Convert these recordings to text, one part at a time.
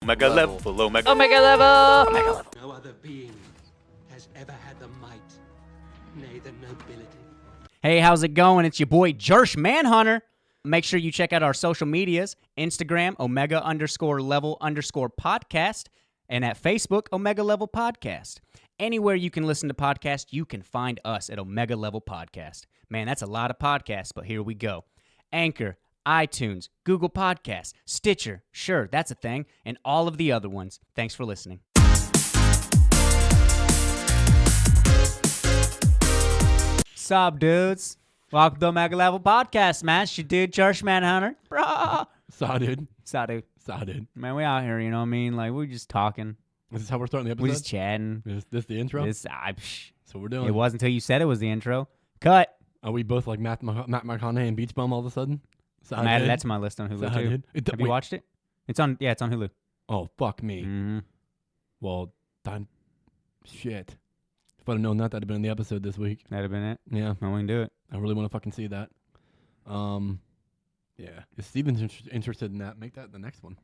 Omega level, Omega level. No other being has ever had the might, nay the nobility. Hey, how's it going? It's your boy Jersh Manhunter. Make sure you check out our social medias, Instagram, Omega_level_podcast, and at Facebook, Omega Level Podcast. Anywhere you can listen to podcasts, you can find us at Omega Level Podcast. Man, that's a lot of podcasts, but here we go. Anchor, iTunes, Google Podcasts, Stitcher, sure, that's a thing, and all of the other ones. Thanks for listening. Sup, dudes? Welcome to Omega Level Podcast, man. It's your dude, Jersh Manhunter. Bro. Saw, dude. Saw, dude. Saw, dude. Man, we out here, you know what I mean? Like, we're just talking. Is this how we're starting the episode? We're just chatting. Is this the intro? So we're doing. It wasn't until you said it was the intro. Cut. Are we both like Matt McConaughey and Beach Bum all of a sudden? I'm added that to my list on Hulu, too. Have you watched it? It's on Hulu. Oh, fuck me. Mm-hmm. Well, shit. If I'd have known that, that'd have been in the episode this week. That'd have been it? Yeah. Well, we can do it. I really want to fucking see that. Yeah. If Steven's interested in that, make that the next one.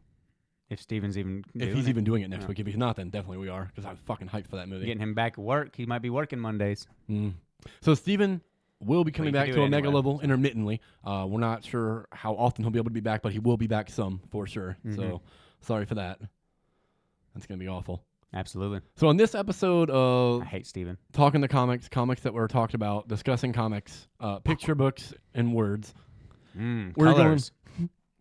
If Steven's even If he's even doing it next week. If he's not, then definitely we are, because I'm fucking hyped for that movie. Getting him back at work. He might be working Mondays. So Steven will be coming back to Omega anyway. Level intermittently. We're not sure how often he'll be able to be back, but he will be back some for sure. So sorry for that. That's going to be awful. Absolutely. So on this episode of I hate Steven. Talking the comics that were talked about, discussing comics, picture books, and words. Colors.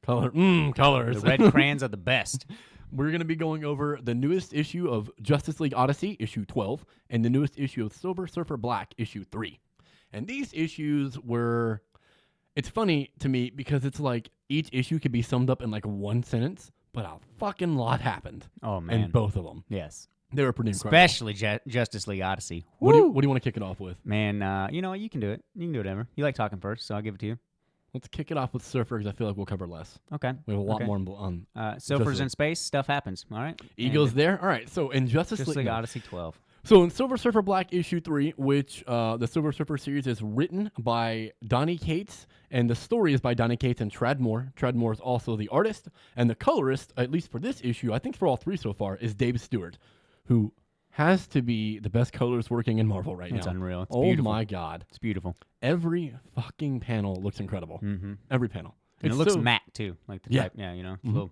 Colors. The red crayons are the best. We're going to be going over the newest issue of Justice League Odyssey, issue 12, and the newest issue of Silver Surfer Black, issue 3. And these issues were... It's funny to me because it's like each issue could be summed up in like one sentence, but a fucking lot happened. Oh, man. In both of them. Yes. They were pretty incredible. Especially Justice League Odyssey. What do you want to kick it off with? Man, you know what? You can do it. You can do whatever. You like talking first, so I'll give it to you. Let's kick it off with Surfer because I feel like we'll cover less. Okay. We have a lot more on Surfer's in space. Stuff happens. All right. Ego's there. All right. So in Justice League Odyssey 12. So in Silver Surfer Black issue 3, which the Silver Surfer series is written by Donny Cates, and the story is by Donny Cates and Tradd Moore. Tradd Moore is also the artist, and the colorist, at least for this issue, I think for all three so far, is Dave Stewart, who has to be the best colorist working in Marvel right now. It's unreal. It's oh beautiful. My God. It's beautiful. Every fucking panel looks incredible. Mm-hmm. Every panel. And it looks matte, too. Like the type, you know. Mm-hmm.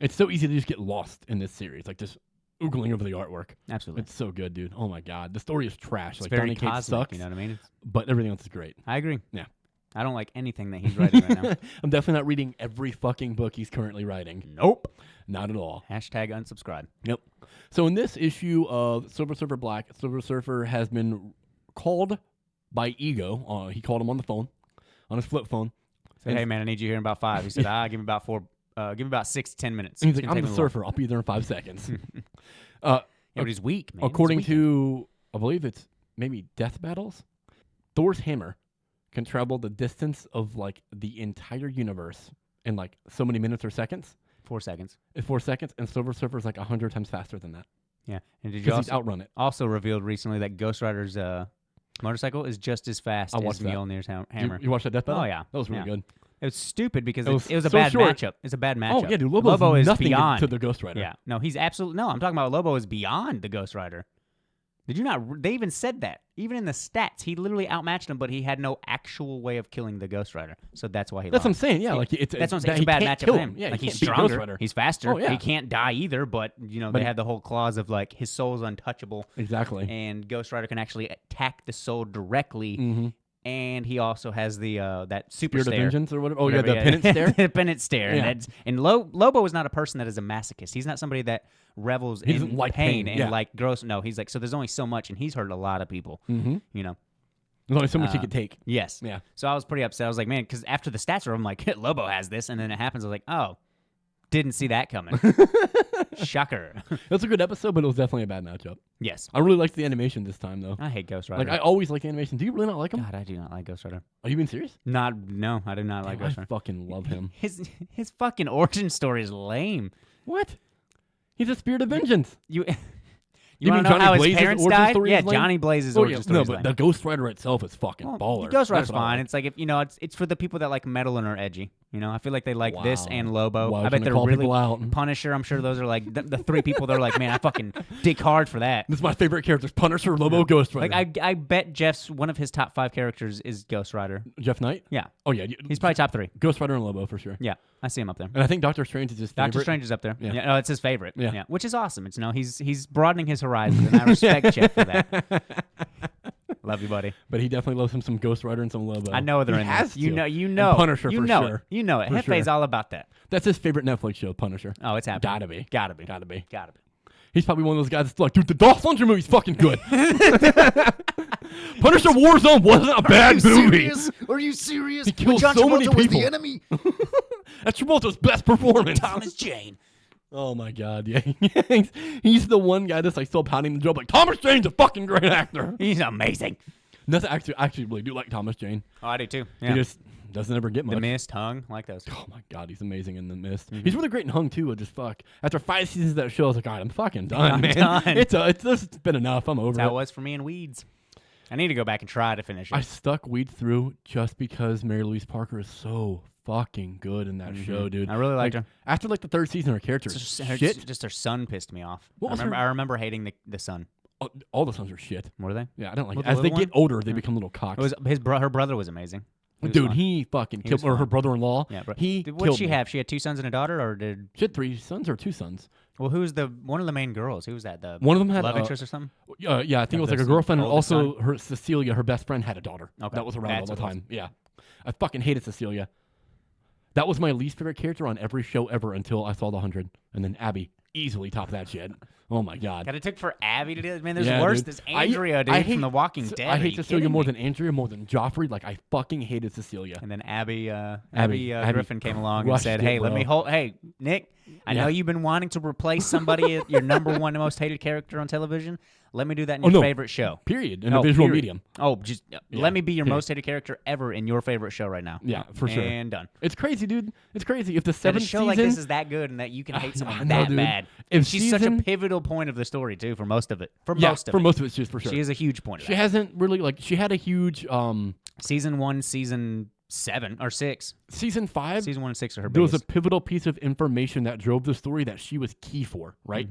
It's so easy to just get lost in this series, like just oogling over the artwork. Absolutely. It's so good, dude. Oh my God. The story is trash. It's like very Donny Cates cosmic, sucks, you know what I mean? but everything else is great. I agree. Yeah. I don't like anything that he's writing right now. I'm definitely not reading every fucking book he's currently writing. Nope. Not at all. Hashtag unsubscribe. Yep. So in this issue of Silver Surfer Black, Silver Surfer has been called by Ego. He called him on the phone, on his flip phone. Said, hey, man, I need you here in about 5. He said, give me about 6 to 10 minutes. And he's like, I'm the Surfer. I'll be there in 5 seconds. Yeah, but he's weak, man. According to, I believe it's maybe Death Battles, Thor's hammer can travel the distance of like the entire universe in like so many minutes or seconds. 4 seconds. In 4 seconds, and Silver Surfer's like 100 times faster than that. Yeah. And did you Because he's outrun it. also revealed recently that Ghost Rider's motorcycle is just as fast as Mjolnir's hammer. You watched that Death Battle? Oh, yeah. That was really good. It was stupid because it was a so bad short. matchup. It's a bad matchup. Oh, yeah, dude. Lobo is nothing beyond to the Ghost Rider. Yeah. No, he's absolutely... No, I'm talking about Lobo is beyond the Ghost Rider. Did you not... They even said that. Even in the stats, he literally outmatched him, but he had no actual way of killing the Ghost Rider. So that's why he That's lost. what I'm saying. Yeah, like that's what I'm saying. It's a bad matchup for him. Yeah, like he he's can't beat Ghost stronger. Rider. He's faster. Oh, yeah. He can't die either, but, you know, they have the whole clause of, like, his soul's untouchable. Exactly. And Ghost Rider can actually attack the soul directly. Mm-hmm. And he also has the that super Spirit of stare. Vengeance or whatever. Oh, yeah, the penance stare. The penance stare. Yeah. And Lobo is not a person that is a masochist. He's not somebody that revels in like pain pain, and yeah. like gross. No, he's like, so there's only so much, and he's hurt a lot of people. Mm-hmm. You know. There's only so much he could take. Yes. Yeah. So I was pretty upset. I was like, man, because after the stats were, I'm like, Lobo has this, and then it happens. I was like, oh, didn't see that coming. Shocker. That's a good episode, but it was definitely a bad matchup. Yes. I really liked the animation this time, though. I hate Ghost Rider. Like, I always like the animation. Do you really not like him? God, I do not like Ghost Rider. Are you being serious? No, I do not like Ghost I Rider. fucking love him. His fucking origin story is lame. What? He's a Spirit of Vengeance. You You want mean to know Johnny how his Blaze's parents origin died? story Yeah, is lame? Johnny Blaze's Oh, origin yeah. story No, is but lame. the Ghost Rider itself is fucking baller. Ghost Rider's That's what I fine. like. It's like, if you know, it's for the people that like metal and are edgy. You know, I feel like they like this and Lobo. Wow, I bet they're call really people out. Punisher. I'm sure those are like the three people. They're like, man, I fucking dig hard for that. This is my favorite characters: Punisher, Lobo, Ghost Rider. Like I bet Jeff's one of his top 5 characters is Ghost Rider. Jeff Knight. Yeah. Oh yeah, He's probably top 3. Ghost Rider and Lobo for sure. Yeah, I see him up there. And I think Doctor Strange is his favorite. Doctor Strange is up there. Yeah. No, it's his favorite. Yeah. Which is awesome. It's he's broadening his horizons, and I respect Jeff for that. Love you, buddy. But he definitely loves him some Ghost Rider and some Lobo. I know they're he in has this. You to. know. And Punisher you for know sure. It. You know it. For Hefe's sure. all about that. That's his favorite Netflix show, Punisher. Oh, it's happening. Gotta be. Gotta be. Gotta be. Gotta be. He's probably one of those guys that's like, dude, the Dolph Lundgren movie's fucking good. Punisher Warzone wasn't a bad movie. Are you serious? He killed John so many Travolta was people. the enemy. That's Travolta's best performance. Thomas Jane. Oh my god, yeah. He's the one guy that's like still pounding the drum like, Thomas Jane's a fucking great actor. He's amazing. Nothing, I actually really do like Thomas Jane. Oh, I do too. He Yeah. just doesn't ever get much. The Mist, Hung, like those. Oh my god, he's amazing in The Mist. He's really great in Hung too. Just fuck. After 5 seasons of that show, I was like, all right, I'm fucking done, I'm man. done. It's been enough. I'm over That's how it it. was for me in Weeds. I need to go back and try to finish it. I stuck Weed through just because Mary Louise Parker is so fucking good in that show, dude. I really liked her. After like the 3rd season, her character is shit. Just her son pissed me off. What was I remember hating the son. All the sons are shit. Were they? Yeah, I don't like What, it. the As they little get one? older, they become little cocks. It was her brother was amazing. He was Dude, fun. he fucking He killed, was or her fun. brother-in-law. Yeah, bro. He What did killed she me. have? She had 2 sons and a daughter, or did? She had 3 sons or 2 sons. Well, who's one of the main girls? Who was that? The One of them had love interest or something. Yeah, I think it was like a the girlfriend, and oldest also her Cecilia, her best friend, had a daughter. Okay. That was around That's all the what it time. Yeah, I fucking hated Cecilia. That was my least favorite character on every show ever until I saw The 100, and then Abby easily topped that shit. Oh my god. God, it took for Abby to do it. Man, there's Yeah, worse. dude. There's Andrea, dude, from The Walking Dead. I Are hate you Cecilia kidding more me? than Andrea, more than Joffrey. Like I fucking hated Cecilia. And then Abby Abby Griffin came along and crushed said, it, "Hey, let bro. me hold. Hey, Nick, I know you've been wanting to replace somebody, your number one most hated character on television. Let me do that in your favorite show. Period. In a visual medium. Oh, just let me be your most hated character ever in your favorite show right now. Yeah, for sure. And done. It's crazy, dude. It's crazy. If the That a 7th show season, like this is that good and that you can hate I someone know, that dude. bad. If And she's such a season- pivotal point of the story too, for most of it. For yeah, most of for it, most of it, she is for sure. she is a huge point. Of She that. hasn't really like she had a huge Season 1, season 7 or 6. season 5. Season 1 and 6 are her There was biggest. a pivotal piece of information that drove the story that she was key for, right?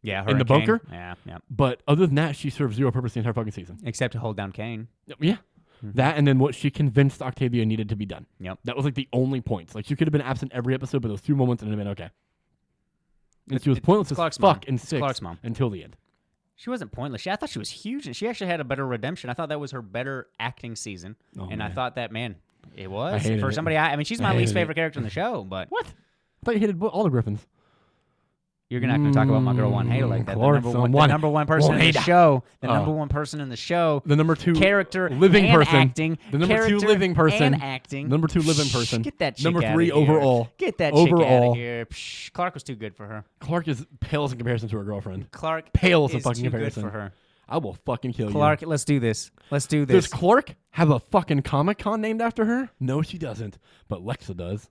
Yeah, her in the and Kane. bunker. Yeah, yeah. But other than that, she served zero purpose the entire fucking season. Except to hold down Kane. Yeah. That and then what she convinced Octavia needed to be done. Yep. That was like the only points. Like she could have been absent every episode, but those 2 moments and it would have been okay. And she was pointless as Clark's fuck mom. in It's 6 Clark's mom. until the end. She wasn't pointless. I thought she was huge, and she actually had a better redemption. I thought that was her better acting season, and I man. thought that it was hated for it. somebody. I mean, she's I my least hated it. favorite character in the show, but What? I thought you hated all the Griffins. you're not going to talk about my girl Juanita like that. Clark's The on number one person in the Juanita. show. The Oh. number one person in the show. The number 2 Character, living and person. acting. The number 2 character living person. and acting. Number 2 living person. Get that chick Number outta 3 here. overall. Get that chick out Overall. of here. Psh, Clark was too good for her. Clark is pales in comparison to her girlfriend. Clark Pales in is fucking too comparison. good for her. I will fucking kill Clark, you. let's do this. Let's do Does this. Clark have a fucking Comic-Con named after her? No, she doesn't. But Lexa does.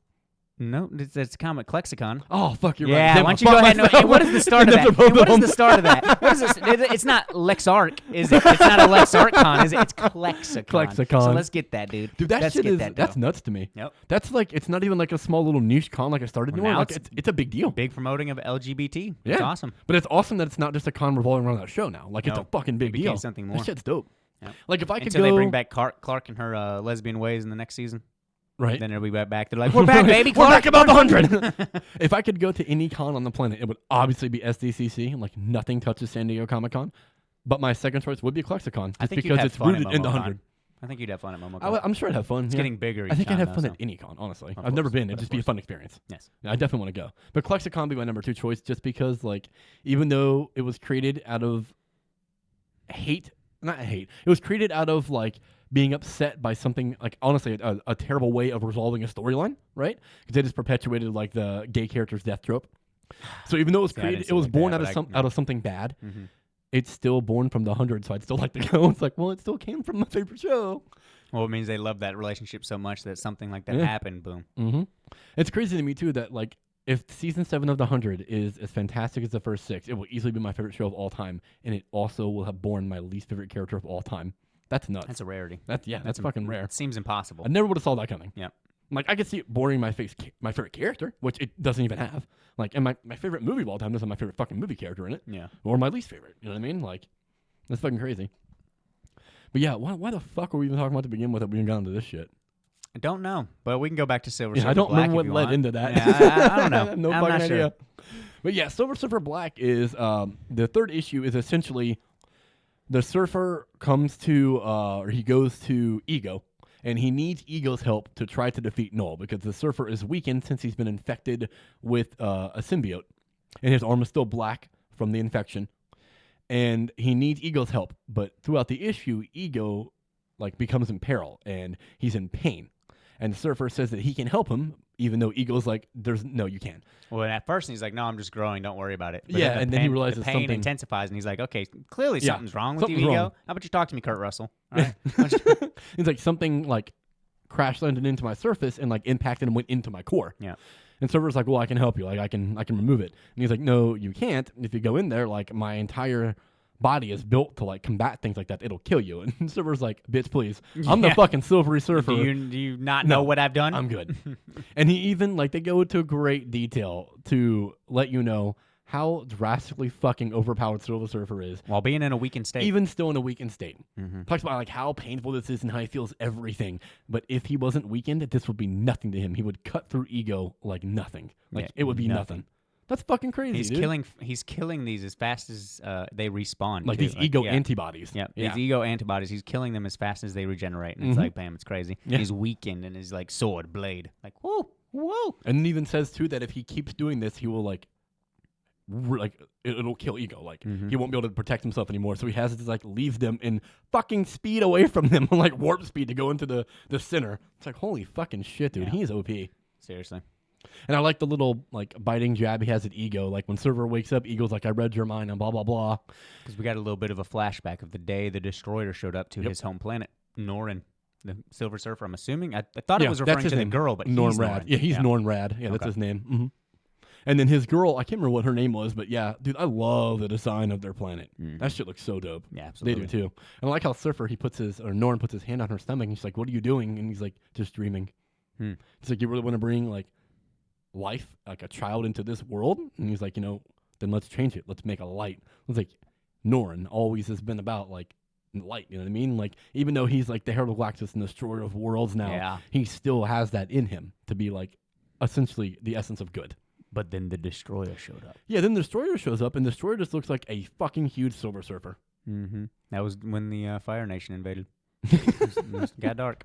No, it's Comic Lexicon. Oh, fuck, you're Yeah, right. why don't you go ahead and... Hey, what is the start of that? They're both Hey, what is of the them. start of that? What is this? It's not Lexarc, is it? It's not a Lexarcon, is it? It's Clexicon. Clexicon. So let's get that, dude. Dude, that let's shit get is, that that's dough. nuts to me. Yep. That's like, it's not even like a small little niche con like I started Well, anymore. now Like, it's a big deal. Big promoting of LGBT. Yeah. It's awesome. But it's awesome that it's not just a con revolving around that show now. Like, it's No, a fucking big it became deal. something more. That shit's dope. Yep. Like, if I could Until go... they bring back Clark and her lesbian ways in the next season. Right. Then it'll be right back. They're like, we're back, baby. We're Clark. back about the 100. If I could go to any con on the planet, it would obviously be SDCC. Like, nothing touches San Diego Comic-Con. But my second choice would be Clexicon. I Just think you'd because have it's fun at rooted in the MomoCon. 100. I think you'd have fun at MomoCon. I'm sure I'd have fun. It's getting bigger I think each I'd time, have fun though, at so. any con, honestly. Of I've never course, been. but It'd of just be a course. fun experience. Yes. I definitely want to go. But Clexicon would be my number 2 choice just because, like, even though it was created out of hate, not hate, it was created out of, like, being upset by something, like, honestly, a terrible way of resolving a storyline, right? Because they just perpetuated, like, the gay character's death trope. So even though it was See, I didn't created, see it was it like born that, out of but out of something bad. Mm-hmm. It's still born from the 100, so I'd still like to go. It's like, well, it still came from my favorite show. Well, it means they love that relationship so much that something like that Yeah. happened. Boom. Mm-hmm. It's crazy to me too that, like, if season 7 of the 100 is as fantastic as the first 6, it will easily be my favorite show of all time, and it also will have born my least favorite character of all time. That's nuts. That's a rarity. That's fucking rare. It seems impossible. I never would have saw that coming. Yep. Like, I could see it boring my favorite character, which it doesn't even have. Like, and my favorite movie of all time doesn't have my favorite fucking movie character in it. Yeah. Or my least favorite. You know what I mean? Like, that's fucking crazy. But yeah, why the fuck were we even talking about to begin with that we even got into this shit? I don't know, but we can go back to Silver Surfer I don't Black remember what if you led want. into that. Yeah, I don't know. No I'm fucking not idea. sure. But yeah, Silver Surfer Black is the third issue is essentially the Surfer comes to or he goes to Ego, and he needs Ego's help to try to defeat Null because the Surfer is weakened since he's been infected with a symbiote, and his arm is still black from the infection, and he needs Ego's help. But throughout the issue, Ego like becomes in peril and he's in pain, and the Surfer says that he can help him, even though Ego's like, "There's no, you can't." Well, at first he's like, "No, I'm just growing. Don't worry about it." But Yeah, and then he realizes the pain something intensifies, and he's like, "Okay, clearly Yeah, something's wrong with something's you, Ego. wrong. How about you talk to me, Kurt Russell?" All right. He's like, something like crash landed into my surface and like impacted and went into my core. Yeah. And Surfer's like, well, I can help you. Like, I can remove it. And he's like, no, you can't. If you go in there, like, my entire body is built to like combat things like that. It'll kill you. And Surfer's like, bitch, please. I'm the Yeah. fucking Silvery Surfer. Do you not No, know what I've done? I'm good. And he even like they go into great detail to let you know how drastically fucking overpowered Silver Surfer is. While being in a weakened state. Even still in a weakened state. Mhm. Talks about like how painful this is and how he feels everything. But if he wasn't weakened, this would be nothing to him. He would cut through Ego like nothing. Like Yeah, it would be nothing. nothing. That's fucking crazy. He's dude. killing these as fast as they respawn. like too. these Ego yeah. antibodies. Yeah, yeah. these ego antibodies. He's killing them as fast as they regenerate, and it's Mhm. like, bam, it's crazy. Yeah. He's weakened, and his like sword blade, like, whoa, whoa. And it even says too that if he keeps doing this, he will like it'll kill Ego. Like Mhm. he won't be able to protect himself anymore. So he has to like leave them in fucking speed away from them, like warp speed to go into the center. It's like holy fucking shit, dude. Yeah. He's OP. Seriously. And I like the little like biting jab he has at Ego. Like when Surfer wakes up, Ego's like, I read your mind and blah blah blah. Because we got a little bit of a flashback of the day the Destroyer showed up to Yep. his home planet, Norrin, the Silver Surfer. I'm assuming. I thought Yeah, it was that's referring his to name. the girl, but Norn he's Rad. Norrin. Yeah, he's Norn Rad. Yeah, that's Okay. his name. Mm-hmm. And then his girl, I can't remember what her name was, but yeah, dude, I love the design of their planet. Mhm. That shit looks so dope. Yeah, They absolutely. do too. And I like how Surfer, Norn puts his hand on her stomach and she's like, what are you doing? And he's like, just dreaming. Hmm. He's like, you really want to bring like life, like a child into this world? And he's like, then let's change it. Let's make a light. It's like, Norn always has been about like light, you know what I mean? Like, even though he's like the Herald of Galactus and destroyer of worlds now, Yeah. he still has that in him to be like essentially the essence of good. But then the Destroyer showed up. Yeah, then the Destroyer shows up, and the Destroyer just looks like a fucking huge Silver Surfer. Mm-hmm. That was when the Fire Nation invaded. It got dark.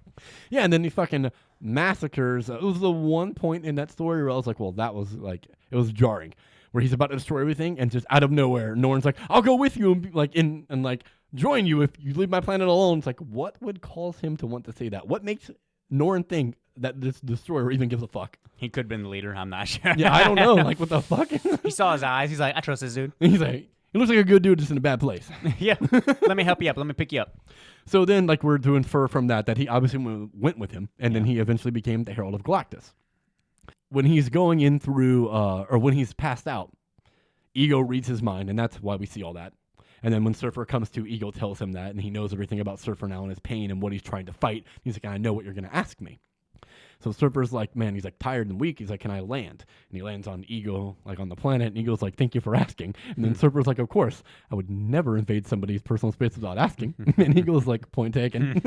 Yeah, and then he fucking massacres. It was the one point in that story where I was like, well, that was like, it was jarring. Where he's about to destroy everything, and just out of nowhere, Norn's like, I'll go with you, and be, like, join you if you leave my planet alone. It's like, what would cause him to want to say that? What makes Norn think that this Destroyer even gives a fuck? He could have been the leader. I'm not sure. Yeah, I don't know. Like, what the fuck? He saw his eyes. He's like, I trust this dude. He's like, he looks like a good dude just in a bad place. Yeah. Let me help you up. Let me pick you up. So then, like, we're to infer from that he obviously went with him, and then he eventually became the Herald of Galactus. When he's going in through, or when he's passed out, Ego reads his mind, and that's why we see all that. And then when Surfer comes to, Ego tells him that, and he knows everything about Surfer now and his pain and what he's trying to fight. He's like, I know what you're going to ask me. So Surfer's like, man, he's like tired and weak. He's like, can I land? And he lands on Ego, like on the planet. And Ego's like, thank you for asking. And then Surfer's like, of course, I would never invade somebody's personal space without asking. And Ego's like, point taken.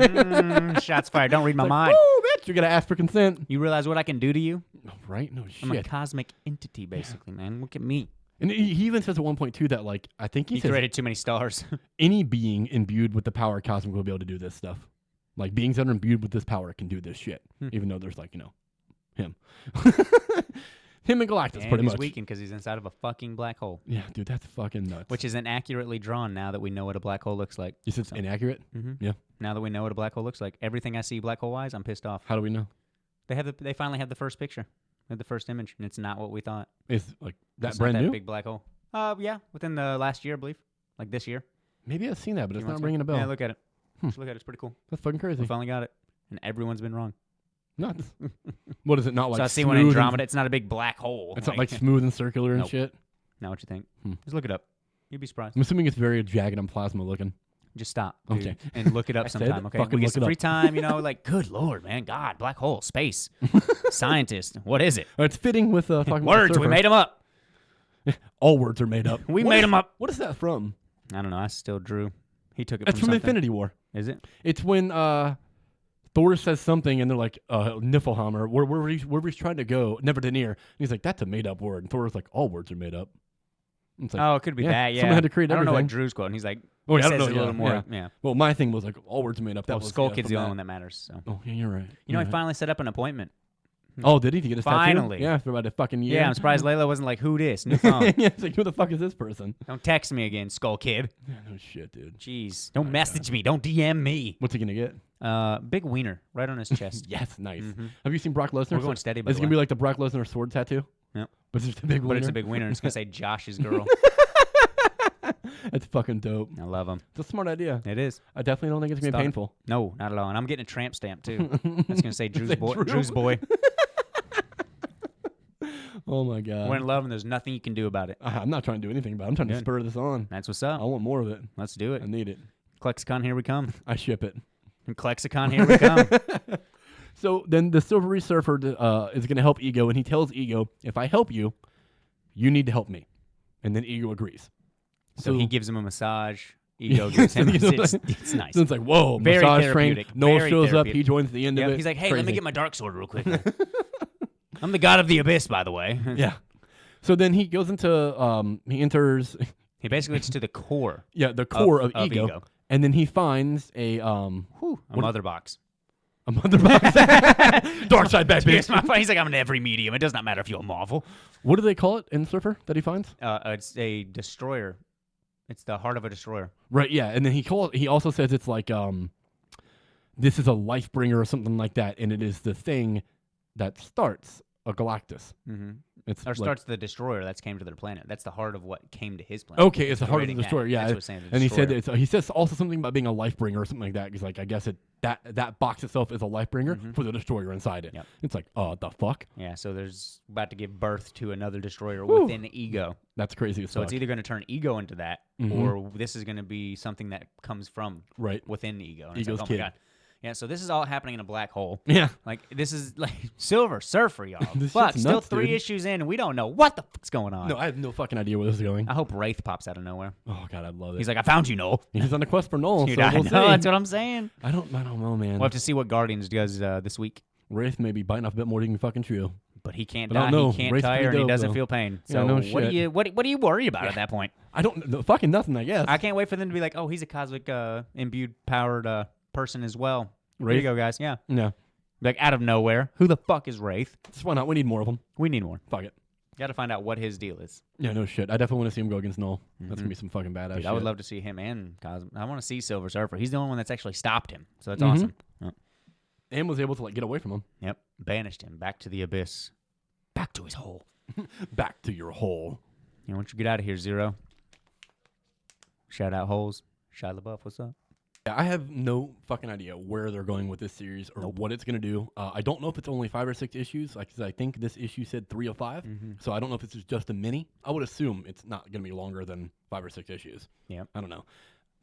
Shots fired. Don't read my Like, mind. woo, bitch, you're going to ask for consent. You realize what I can do to you? Oh, right? No I'm a shit. cosmic entity, basically, man. Look at me. And he even says at one point, too, that, like, I think he He says created too many stars. any being imbued with the power of cosmic will be able to do this stuff. Like, beings that are imbued with this power can do this shit. Even though there's, like, him. Him and Galactus, And pretty he's much. weakened because he's inside of a fucking black hole, Yeah, dude, that's fucking nuts. which is inaccurately drawn now that we know what a black hole looks like. You said it's inaccurate? Mm-hmm. Yeah. Now that we know what a black hole looks like, everything I see black hole-wise, I'm pissed off. How do we know? They finally have the first picture. They have the first image, and it's not what we thought. It's, like, that It's brand not that new? big black hole. Yeah, within the last year, I believe. Like this year. Maybe I've seen that, but it's You not want to? ringing a bell. Yeah, look at it. Just look at it. It's pretty cool. That's fucking crazy. We finally got it. And everyone's been wrong. Nuts. What is it? Not like So I see smooth one and- Andromeda. It's not a big black hole. It's not like smooth and circular and Nope. shit. Now what you think? Hmm. Just look it up. You'd be surprised. I'm assuming it's very jagged and plasma looking. Just stop, dude, Okay. and look it up I said sometime. Okay, fucking we get look some it free up. time. Like, good lord, man, God, black hole, space, scientist. What is it? It's fitting with talking about the Words. We surfer. made them up. All words are made up. We What made is- 'em up. What is that from? I don't know. I still drew. He took it It's from something. Infinity War. Is it? It's when Thor says something and they're like, Niflheim, or where he's trying to go, Neverdenir. And he's like, that's a made up word. And Thor's like, all words are made up. And it's like, Oh, it could be yeah, that. Yeah. someone had to create I don't know what everything. Drew's quote. And he's like, Oh, he yeah, I don't says know, it a little yeah, more. Yeah. Well, my thing was like, all words are made up. That Well, was Skull yeah, Kid's from the only that. one that matters. So. Oh, yeah, you're right. You know, You're he right. finally set up an appointment. Oh, did he to get his Finally. tattoo? Yeah, for about a fucking year. Yeah, I'm surprised Layla wasn't like, who this? New phone. Yeah, it's like, who the fuck is this person? Don't text me again, Skull Kid. Yeah, no shit, dude. Jeez. Don't message me. Don't DM me. What's he gonna get? Big wiener right on his chest. Yes, nice. Have you seen Brock Lesnar? We're going steady, by Is the it gonna way. be like the Brock Lesnar sword tattoo? Yep. But it's just a big But wiener. it's a big wiener. And it's going to say Josh's girl. That's fucking dope. I love him. It's a smart idea. It is. I definitely don't think it's gonna be Stop. painful. No, not at all. And I'm getting a tramp stamp, too. That's going to say Drew's boy. Drew. Drew's boy. Oh my god. We're in love, and there's nothing you can do about it. I'm not trying to do anything about it. I'm trying to Good. spur this on. That's what's I up. want more of it. Let's do it. I need it. Klexicon, here we come. I ship it. And Klexicon, here we come. So then the Silvery Surfer is going to help Ego, and he tells Ego, if I help you, you need to help me. And then Ego agrees. So he gives him a massage. Ego gives him. It's nice. So it's like, whoa, Very massage train. therapeutic. Noel Very shows up. therapeutic. He joins the end Yep. of it. He's like, hey, let me Crazy. get my dark sword real quick. I'm the god of the abyss, by the way. Yeah. So then he goes into, he enters, He basically gets to the core. the core of, of Ego. Ego. And then he finds a, A mother box. a mother box. Dark side back, He's bitch. like, I'm in every medium. It does not matter if you're a Marvel. What do they call it in Surfer that he finds? It's a destroyer. It's the heart of a destroyer. Right, yeah. And then he also says it's like, this is a life bringer or something like that. And it is the thing that starts a Galactus. Mm-hmm. It's Or like- starts the destroyer that's came to their planet. That's the heart of what came to his planet. Okay, it's the heart of the Rating destroyer. that. Yeah, That's what's saying the and he said destroyer. he says also something about being a life bringer or something like that. He's like, I guess that box itself is a life bringer for the destroyer inside it. Yep. It's like, the fuck? Yeah, so there's about to give birth to another destroyer Whew. within Ego. That's crazy. As So fuck. it's either going to turn Ego into that, or this is going to be something that comes from Right. within Ego. And it's Ego's like, oh kid. my god. Yeah, so this is all happening in a black hole. Yeah. Like, this is like Silver Surfer, y'all. This Fuck, shit's still nuts, 3 dude. issues in, and we don't know what the fuck's going on. No, I have no fucking idea where this is going. I hope Wraith pops out of nowhere. Oh god, I love it. He's like, I found you, Noel. He's on the quest for Noel. Dude, so I we'll know, see. that's what I'm saying. I don't know, man. We'll have to see what Guardians does this week. Wraith may be biting off a bit more than you can fucking chew. But he can't But I die, don't know. he can't Wraith's tire, pretty and he dope, doesn't though. feel pain. Yeah, So no what shit. do you worry about at that point? I don't know. Fucking nothing, I guess. I can't wait for them to be like, oh, he's a cosmic imbued powered person as well. Here Wraith? you go, guys. Yeah. Yeah. Like out of nowhere. Who the fuck is Wraith? Just why not? We need more of them. We need more. Fuck it. Got to find out what his deal is. Yeah, no shit. I definitely want to see him go against Noel. That's gonna be some fucking badass Dude, shit. I would love to see him and Cosmic. I want to see Silver Surfer. He's the only one that's actually stopped him. So that's awesome. Yep. And was able to like get away from him. Yep. Banished him back to the abyss. Back to his hole. Back to your hole. You know, once you get out of here, Zero. Shout out holes. Shia LaBeouf, what's up? Yeah, I have no fucking idea where they're going with this series or what it's gonna do. I don't know if it's only 5 or 6 issues. Like, 'cause I think this issue said 3 of 5, so I don't know if it's just a mini. I would assume it's not gonna be longer than 5 or 6 issues. Yeah. I don't know.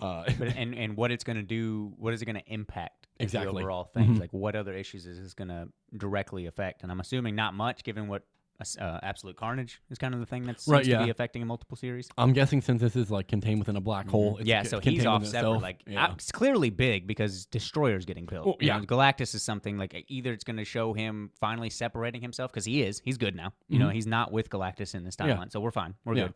But and what it's going to do, what is it going to impact as the Exactly. overall things? Like what other issues is this going to directly affect? And I'm assuming not much, given what Absolute Carnage is kind of the thing that seems Right, to yeah. be affecting in multiple series. I'm guessing since this is like contained within a black hole, it's Yeah, so he's contained off within separate. itself. Like yeah. it's clearly big because Destroyer's getting built. Well, You yeah. know, Galactus is something like either it's going to show him finally separating himself because he's good now. You know, he's not with Galactus in this timeline, Yeah. so we're fine. We're Yeah. good.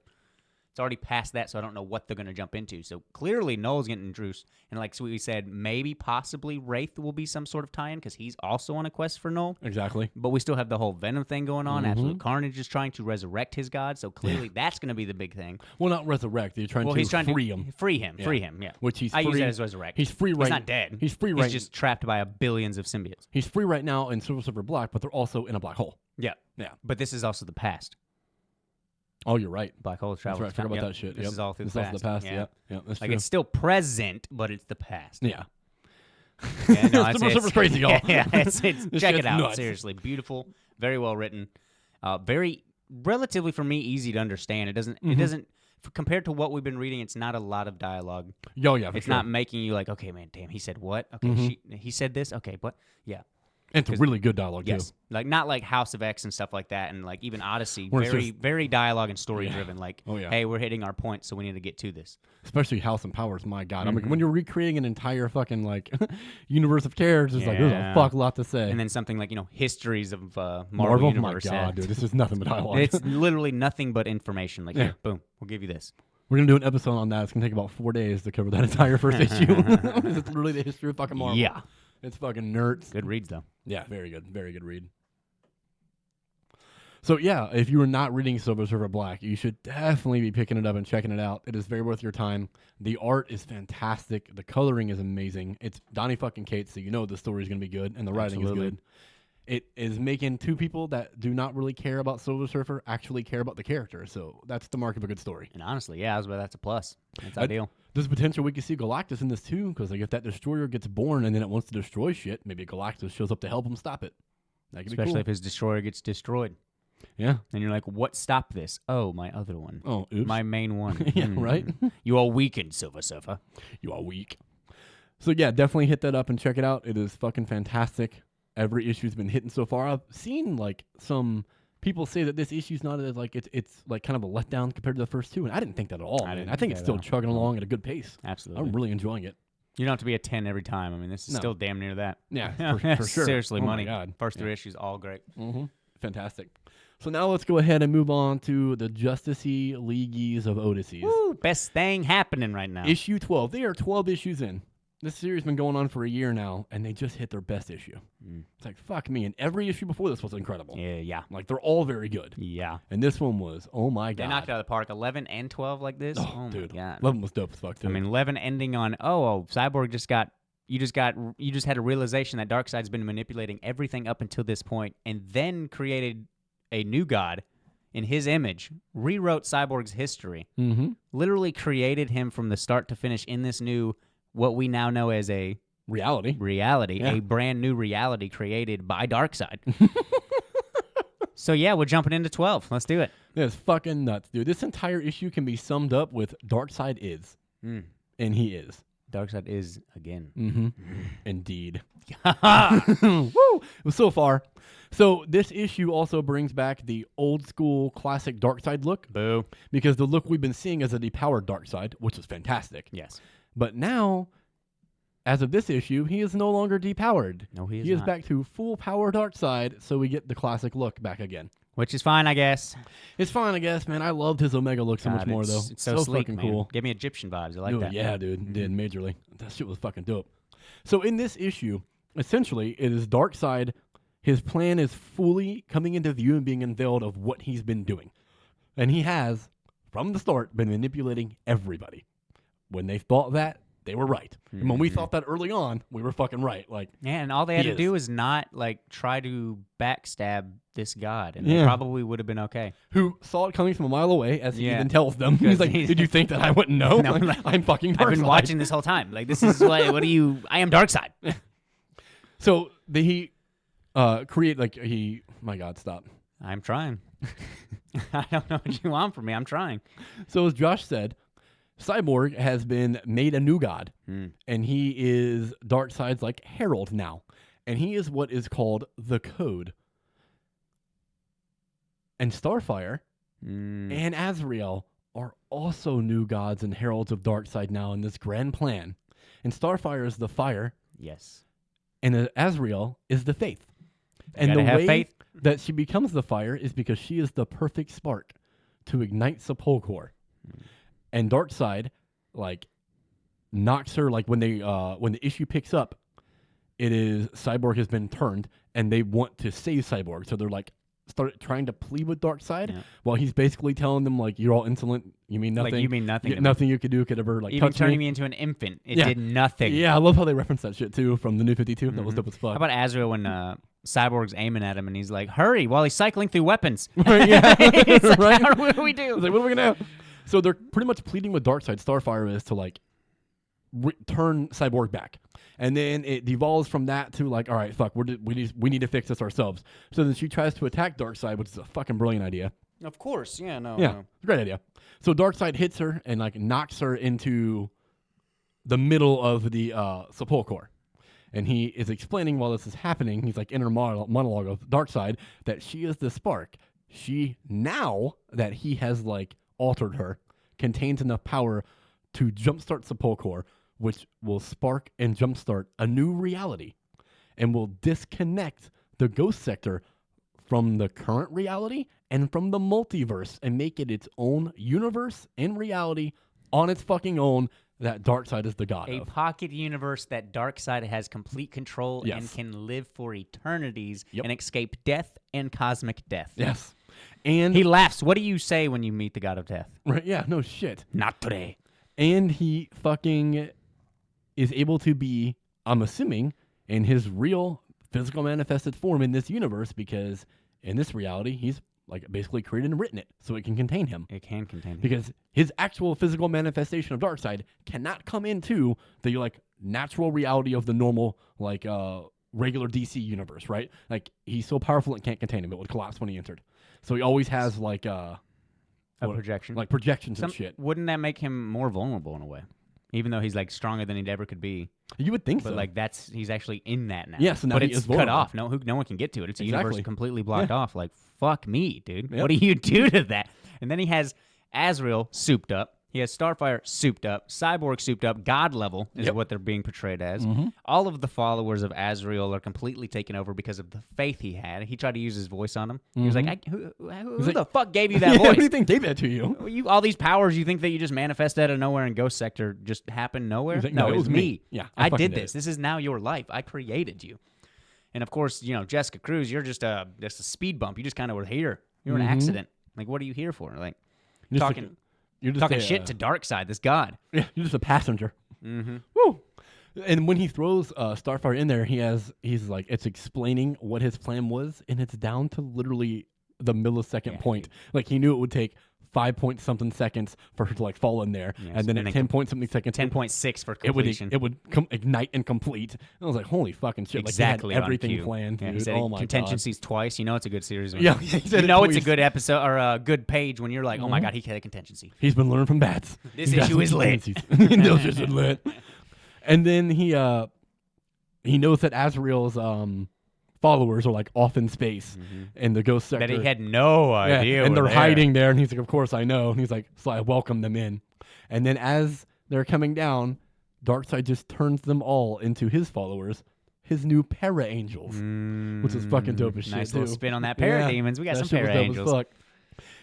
It's already past that, so I don't know what they're going to jump into. So clearly, Noel's getting introduced, and like we said, maybe possibly Wraith will be some sort of tie-in because he's also on a quest for Noel. Exactly. But we still have the whole Venom thing going on. Absolute Carnage is trying to resurrect his god, so clearly that's going to be the big thing. Well, not resurrect. You're trying Well, to he's trying free to him. free him, yeah. Which he's I use free- that as resurrect. He's free right. He's not dead. He's free right. He's just trapped by billions of symbiotes. He's free right now in Silver Surfer Black, but they're also in a black hole. Yeah, Yeah. but this is also the past. Oh, you're right. Black hole That's travel. right. I forgot about Yep. that shit. This Yep. is all through This the is past. also the past. Yeah. Yep. Yep. That's Like true. it's still present, but it's the past. Yeah. Yeah, no, Silver Surfer's crazy, y'all. Yeah, it's This check shit's it out. nuts. Seriously, beautiful, very well written, very relatively for me easy to understand. It doesn't compared to what we've been reading, it's not a lot of dialogue. Oh yeah, for It's sure. not making you like, okay, man, damn, he said what? Okay, he said this. Okay, what? Yeah. And it's really good dialogue Yes, too. like not like House of X and stuff like that, and like even Odyssey, Where it's very just- very dialogue and story driven. Like, Oh, yeah. hey, we're hitting our point, so we need to get to this. Especially House and Powers. My God, I Mm-hmm. mean, when you're recreating an entire fucking like universe of characters, like there's a Yeah. fuck lot to say. And then something like histories of Marvel Marvel, Universe. my yeah. God, dude, this is nothing but dialogue. It's literally nothing but information. Like, Yeah. here, boom, we'll give you this. We're gonna do an episode on that. It's gonna take about 4 days to cover that entire first issue. It's literally the history of fucking Marvel. Yeah. It's fucking nerds. Good reads though. Yeah, very good read. So yeah, if you are not reading Silver Surfer Black, you should definitely be picking it up and checking it out. It is very worth your time. The art is fantastic. The coloring is amazing. It's Donnie fucking Cates, so you know the story is gonna be good and the writing Absolutely. is good. It is making two people that do not really care about Silver Surfer actually care about the character. So that's the mark of a good story. And honestly, yeah, that's a plus. That's I- ideal. There's potential we could see Galactus in this too, because like if that destroyer gets born and then it wants to destroy shit, maybe Galactus shows up to help him stop it. That could Especially be if his destroyer gets destroyed. cool. Yeah. And you're like, what stopped this? Oh, my other one. Oh, oops. My main one. Yeah, Hmm. right? You all weakened, Silver Surfer. You are weak. So yeah, definitely hit that up and check it out. It is fucking fantastic. Every issue's been hitting so far. I've seen like some people say that this issue's not as like it's like kind of a letdown compared to the first two, and I didn't think that at all. I Man. didn't I think think it's that still at all. chugging along at a good pace. Absolutely. I'm really enjoying it. You don't have to be a 10 every time. I mean, this is No. still damn near that. Yeah, for sure. Seriously, Oh my money. God. First Yeah. 3 issues, all great. Mm-hmm. Fantastic. So now let's go ahead and move on to the Justice-y Leagueies of Odysseys. Woo, best thing happening right now. Issue 12. They are 12 issues in. This series has been going on for a year now, and they just hit their best issue. It's like, fuck me. And every issue before this was incredible. Yeah. Like, they're all very good. Yeah. And this one was, oh my God. They knocked it out of the park. 11 and 12 like this? Oh, Oh, dude. my God. 11 was dope as fuck, too. I mean, 11 ending on, Cyborg you just had a realization that Darkseid's been manipulating everything up until this point and then created a new god in his image, rewrote Cyborg's history, literally created him from the start to finish in this new, what we now know as a reality. Yeah. a brand new reality created by Darkseid. So yeah, we're jumping into 12. Let's do it. It's fucking nuts, dude. This entire issue can be summed up with Darkseid is. And he is. Darkseid is again. Indeed. Woo! So far. So this issue also brings back the old school classic Darkseid look. Boo. Because the look we've been seeing is a depowered Darkseid, which is fantastic. Yes. But now, as of this issue, he is no longer depowered. No, he is He is not. back to full power Darkseid, so we get the classic look back again. Which is fine, I guess. It's fine, I guess, man. I loved his Omega look so much God, more, though. It's so sleek, fucking man. cool. Gave me Egyptian vibes. I like Dude, that. yeah, dude. It did majorly. That shit was fucking dope. So in this issue, essentially, it is Darkseid. His plan is fully coming into view and being unveiled of what he's been doing. And he has, from the start, been manipulating everybody. When they thought that, they were right. And when we thought that early on, we were fucking right. Like, Yeah, and all they had He to is. do is not like try to backstab this god, and Yeah. they probably would have been okay. who saw it coming from a mile away, as he Yeah. even tells them. He's Because like, he's- did you think that I wouldn't know? No, Like, like, I'm fucking Darkseid. I've been watching this whole time. Like this is what do you? I am Darkseid. So he create like he. My God, stop. I'm trying. I don't know what you want from me. I'm trying. So as Josh said, Cyborg has been made a new god, and he is Darkseid's like herald now, and he is what is called the Code. And Starfire and Azrael are also new gods and heralds of Darkseid now in this grand plan. And Starfire is the fire, Yes. and Azrael is the faith. You And the gotta have way faith. that she becomes the fire is because she is the perfect spark to ignite Sepulchre. And Darkseid, like, knocks her, like, when the issue picks up, it is Cyborg has been turned, and they want to save Cyborg. So they're, like, start trying to plead with Darkseid, Yeah. while he's basically telling them, like, you're all insolent, you mean nothing. Like you mean nothing. to me. Nothing you could do could ever, like, Even touch turning me. me into an infant, it Yeah. did nothing. Yeah, I love how they reference that shit, too, from the New 52. That was dope as fuck. How about Azrael when Cyborg's aiming at him and he's like, "Hurry!" while he's cycling through weapons. Right, yeah. It's like, Right? what do we do? It's like, what are we gonna do? So they're pretty much pleading with Darkseid. Starfire is to like turn Cyborg back, and then it devolves from that to like, all right, fuck, we need to fix this ourselves. So then she tries to attack Darkseid, which is a fucking brilliant idea. Of course, yeah, no. Yeah, great idea. So Darkseid hits her and like knocks her into the middle of the sepulchre. And he is explaining while this is happening, he's like inner monologue of Darkseid, that she is the spark. She, now that he has like altered her, contains enough power to jumpstart Sepulchre, which will spark and jumpstart a new reality and will disconnect the ghost sector from the current reality and from the multiverse and make it its own universe and reality on its fucking own that Darkseid is the god A of. pocket universe that Darkseid has complete control and Yes. can live for eternities Yep. and escape death and cosmic death. Yes. And He laughs. What do you say when you meet the god of death? right, yeah, no shit. Not today. And he fucking is able to be, I'm assuming, in his real physical manifested form in this universe, because in this reality, he's like basically created and written it so it can contain him. It can contain him. Because his actual physical manifestation of Darkseid cannot come into the like natural reality of the normal like regular DC universe, right? Like he's so powerful it can't contain him. It would collapse when he entered. So he always has like A projection. like projections and Some- shit. Wouldn't that make him more vulnerable in a way? Even though he's like stronger than he ever could be, You would think but so. like he's actually in that now. Yeah, so now but he it's is cut vulnerable. off. No one can get to it. It's a universe Exactly. completely blocked off. Like fuck me, dude. Yep. What do you do to that? And then he has Azrael souped up. He has Starfire souped up. Cyborg souped up. God level is Yep. what they're being portrayed as. Mhm. All of the followers of Azrael are completely taken over because of the faith he had. He tried to use his voice on him. He was like, who like- the fuck gave you that yeah, voice? what do you think gave that to you? All these powers you think that you just manifest out of nowhere and Ghost Sector just happened nowhere? He's like, no, no, it was me. Yeah, I fucking did this. it. This is now your life. I created you. And of course, Jessica Cruz, you're just a speed bump. You just kind of were here. You're an accident. Like, what are you here for? Like You're just talking you're just talking a, shit to Darkseid, this god. Yeah, you're just a passenger. Mm-hmm. Woo! And when he throws Starfire in there, he's like, it's explaining what his plan was, and it's down to literally the millisecond point. Like he knew it would take 5 point something seconds for her to like fall in there, Yes, and then and at then 10 point something seconds, 10.6 for it would completion. ignite and complete. And I was like, holy fucking shit! Exactly like he had on everything cue. planned, Yeah, dude. he said Oh my god! contingencies twice. You know it's a good series. When Yeah, he said you it know it's a twice. good episode or a good page when you're like, oh my god, he had a contingency. He's been learning from bats. This He's got issue some is lit. contingencies. This issue is lit. And then he knows that Azrael's followers are like off in space in the ghost sector. That he had no Yeah, idea. and were they're there. hiding there, and he's like, "Of course I know." And he's like, "So I welcome them in." And then as they're coming down, Darkseid just turns them all into his followers, his new para angels, which is fucking dope as shit Nice too. little spin on that Yeah, parademons. We got that some shit was dope as para-angels. fuck.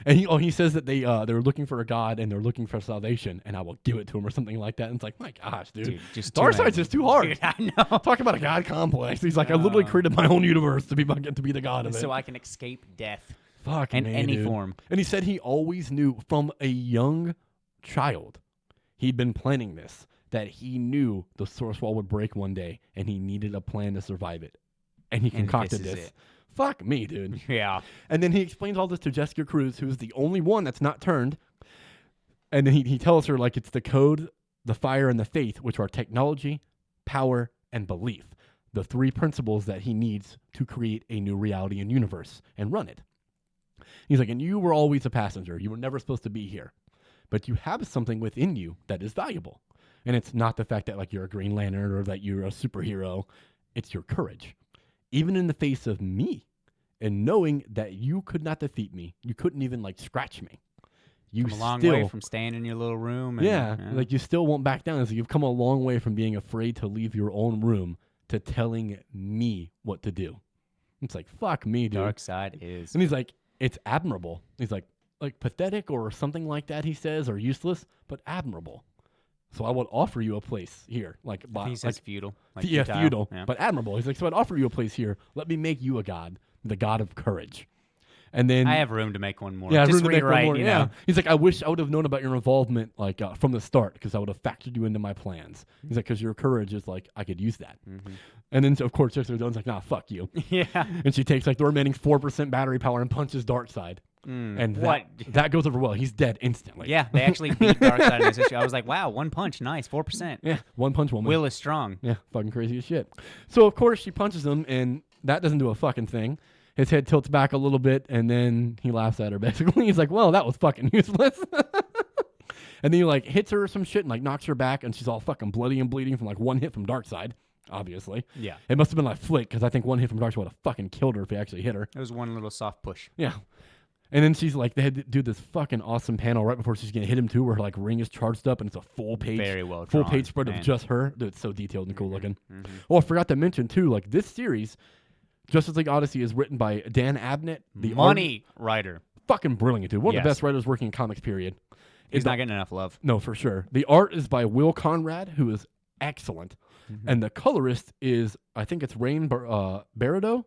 And he says that they're looking for a god and they're looking for salvation, and I will give it to him or something like that. And it's like, my gosh, dude, Dude, just too Darkseid's many. just too hard. Dude, I know. Talk about a god complex. He's like, I literally created my own universe to be the god of it. So I can escape death Fuck in me, any dude. form. And he said he always knew from a young child, he'd been planning this, that he knew the source wall would break one day and he needed a plan to survive it. And he concocted this is this. it. Fuck me, dude. Yeah. And then he explains all this to Jessica Cruz, who's the only one that's not turned. And then he tells her, like, it's the code, the fire, and the faith, which are technology, power, and belief. The three principles that he needs to create a new reality and universe and run it. He's like, and you were always a passenger. You were never supposed to be here. But you have something within you that is valuable. And it's not the fact that, like, you're a Green Lantern or that you're a superhero. It's your courage. Even in the face of me, and knowing that you could not defeat me, you couldn't even like scratch me. You Come a long still, way from staying in your little room. And, yeah, like you still won't back down. So you've come a long way from being afraid to leave your own room to telling me what to do. It's like, fuck me, dude. Darkseid is. And he's like, it's admirable. He's like pathetic or something like that. He says, or useless, but admirable. So I would offer you a place here, like by He says futile. Like yeah, futile. feudal, Yeah. but admirable. He's like, so I'd offer you a place here. Let me make you a god, the god of courage. And then I have room to make one more. yeah, Just room to make one rewrite, more. you Yeah, know. he's like, I wish I would have known about your involvement like from the start, because I would have factored you into my plans. He's like, because your courage is like, I could use that. And then of course Jessica Jones like, nah, fuck you. Yeah. And she takes like the remaining 4% battery power and punches Darkseid. And What? that goes over well. He's dead instantly. Yeah, they actually beat Darkseid in this issue. I was like, wow, one punch, nice, 4%. Yeah, one punch woman. Will is strong. Yeah, fucking crazy as shit. So of course she punches him, and that doesn't do a fucking thing. his head tilts back a little bit, and then he laughs at her, basically. He's like, well, that was fucking useless. And then he, like, hits her or some shit and, like, knocks her back, and she's all fucking bloody and bleeding from, like, one hit from Darkseid, obviously. Yeah. It must have been, like, Flick, because I think one hit from Darkseid would have fucking killed her if he actually hit her. It was one little soft push. Yeah. And then she's like, they had to do this fucking awesome panel right before she's going to hit him, too, where her, like, ring is charged up, and it's a full page. Very well full drawn, page spread man. of just her. Dude, it's so detailed and cool looking. Oh, I forgot to mention, too, like, this series, Justice League Odyssey, is written by Dan Abnett. The Money writer. fucking brilliant, dude. One of the Yes. best writers working in comics, period. He's not getting enough love. No, for sure. The art is by Will Conrad, who is excellent. And the colorist is, I think it's Rain Barado,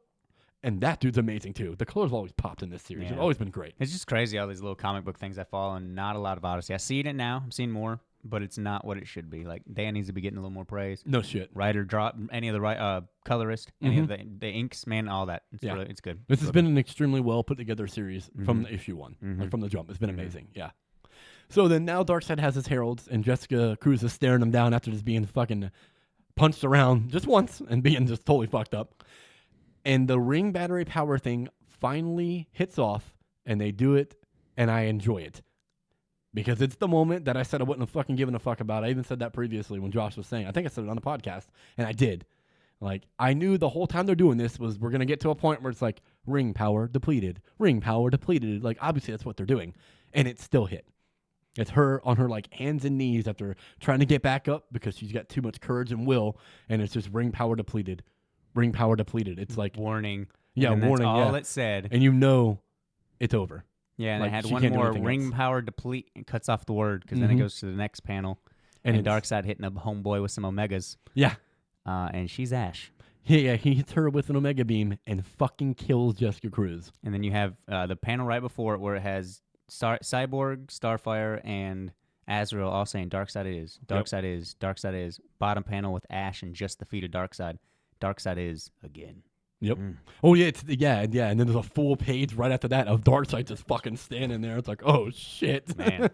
and that dude's amazing, too. The colors always popped in this series. Yeah. It's always been great. It's just crazy all these little comic book things I follow, and not a lot of Odyssey. I see it now. I'm seeing more, but it's not what it should be. Like, Dan needs to be getting a little more praise. No shit. Writer, drop any of the colorist, any of the inks, man, all that. It's Yeah. really, it's good. This has been an extremely well put together series from the issue one, like from the jump. It's been amazing. Yeah. So then now Darkseid has his heralds, and Jessica Cruz is staring him down after just being fucking punched around just once and being just totally fucked up. And the ring battery power thing finally hits off, and they do it, and I enjoy it. Because it's the moment that I said I wouldn't have fucking given a fuck about. I even said that previously when Josh was saying, I think I said it on the podcast, and I did. Like, I knew the whole time they're doing this was we're going to get to a point where it's like, ring power depleted, ring power depleted. Like, obviously that's what they're doing. And it still hit. It's her on her, like, hands and knees after trying to get back up because she's got too much courage and will, and it's just ring power depleted. Ring power depleted. It's like, warning. yeah, and warning. That's all yeah. it said. And you know it's over. Yeah, and like, it had she one can't do more anything ring else. power deplete and cuts off the word because then it goes to the next panel. And it's- Darkseid hitting a homeboy with some Omegas. Yeah. And she's Ash. Yeah, he hits her with an Omega Beam and fucking kills Jessica Cruz. And then you have the panel right before it where it has Cyborg, Starfire, and Azrael all saying Darkseid is, Darkseid is, Darkseid is. Bottom panel with Ash and just the feet of Darkseid. Darkseid is again. Yep. Oh yeah, yeah. And then there's a full page right after that of Darkseid just fucking standing there. It's like, oh shit, Man.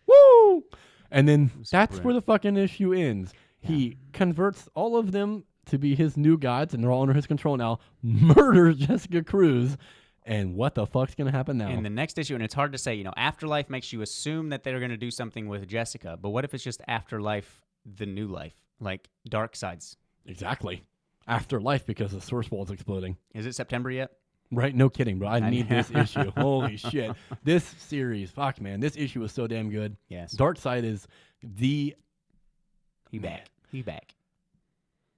woo! And then that's brilliant. where the fucking issue ends. He converts all of them to be his new gods, and they're all under his control now. Murders Jessica Cruz, and what the fuck's gonna happen now? In the next issue, and it's hard to say, Afterlife makes you assume that they're going to do something with Jessica, but what if it's just Afterlife, the new life, like Darkseid's? Exactly. Afterlife, because the source wall is exploding. Is it September yet? Right? No kidding, bro. I need this issue. Holy shit. This series, fuck, man. This issue is so damn good. Yes. Darkseid is the... He back. He back.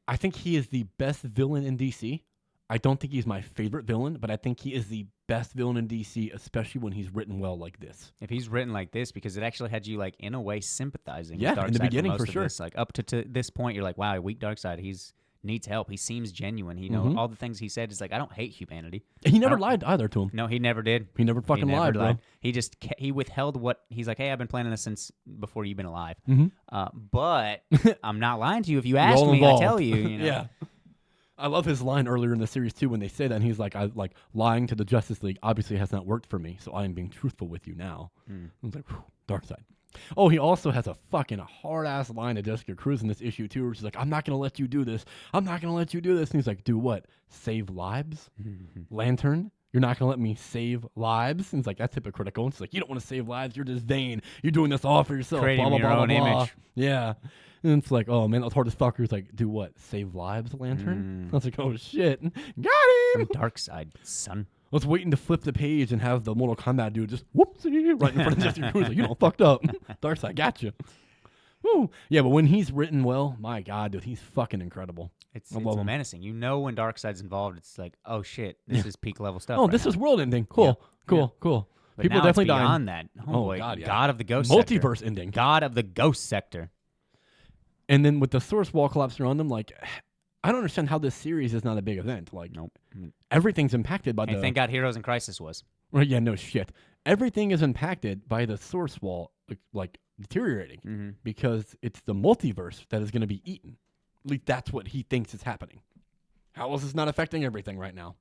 I think he is the best villain in DC. I don't think he's my favorite villain, but I think he is the best villain in DC, especially when he's written well like this. If he's written like this, because it actually had you, like, in a way, sympathizing Yeah, with Darkseid in the beginning, most for of sure. this. Like, up to this point, you're like, wow, weak Darkseid. He's needs help. He seems genuine. All the things he said is like, I don't hate humanity. And he never lied either to him. No, he never did. He never fucking lied, bro. He just he withheld what he's like. Hey, I've been planning this since before you've been alive. But I'm not lying to you. If you ask all me, involved. I tell you. You know? Yeah. I love his line earlier in the series too when they say that, and he's like, lying to the Justice League obviously has not worked for me, so I am being truthful with you now. I was like, whew, Darkseid. Oh, he also has a fucking hard-ass line to Jessica Cruz in this issue, too, where she's like, I'm not going to let you do this. I'm not going to let you do this. And he's like, do what? Save lives? Lantern? You're not going to let me save lives? And he's like, that's hypocritical. And she's like, you don't want to save lives. You're just vain. You're doing this all for yourself. Creating blah, blah, your blah, own blah, blah. image. Yeah. And it's like, oh, man, that was hard as fuck. He's like, do what? Save lives, Lantern? I was like, oh, shit. Got him! Darkseid, son. I was waiting to flip the page and have the Mortal Kombat dude just whoopsie right in front of Jessica Cruz. Like, you don't fucked up. Darkseid, gotcha. Woo. Yeah, but when he's written well, my God, dude, he's fucking incredible. It's love him. menacing. You know when Darkseid's involved, it's like, oh shit, this is peak level stuff. Oh, right this now. is world ending. Cool, cool. But People now definitely it's dying. beyond that. Oh, boy. God, yeah. God of the ghost sector. Multiverse ending. God of the ghost sector. And then with the source wall collapsing around them, like, I don't understand how this series is not a big event. Like, Nope. everything's impacted by And thank God Heroes in Crisis was. Right, yeah, no shit. Everything is impacted by the source wall, like deteriorating, because it's the multiverse that is going to be eaten. At least that's what he thinks is happening. How is this not affecting everything right now?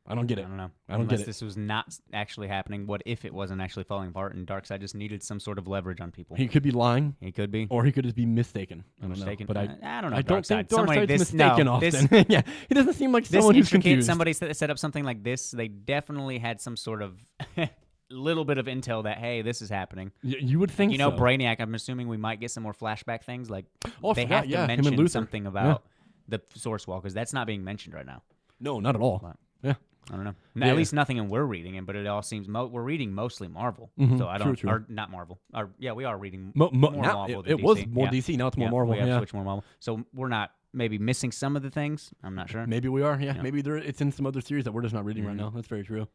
I don't get it. I don't know. I don't Unless get it. this was not actually happening. What if it wasn't actually falling apart and Darkseid just needed some sort of leverage on people? He could be lying, He could be. or he could just be mistaken. I don't Mistaken. know. But I don't know. I don't think Somebody Darkseid's mistaken often. Yeah, he doesn't seem like This someone who's intricate, confused. somebody set up something like this. They definitely had some sort of little bit of intel that, hey, this is happening. You would think You know, so. Brainiac, I'm assuming we might get some more flashback things. Like, Oh, I they forgot, have to yeah, him and mention Luther. something about the Source Wall, because that's not being mentioned right now. No, not at all. But- Yeah. I don't know. Yeah. At least nothing we're reading, but it all seems we're reading mostly Marvel. Mhm, So I don't, true. or not Marvel. Or yeah, we are reading Now, more Marvel. Than it was DC. more Yeah. DC. Now it's more Yeah, Marvel. We have Yeah. switched more Marvel. So we're not maybe missing some of the things. I'm not sure. Maybe we are. Yeah. Yeah. Maybe it's in some other series that we're just not reading right Mhm. now. That's very true.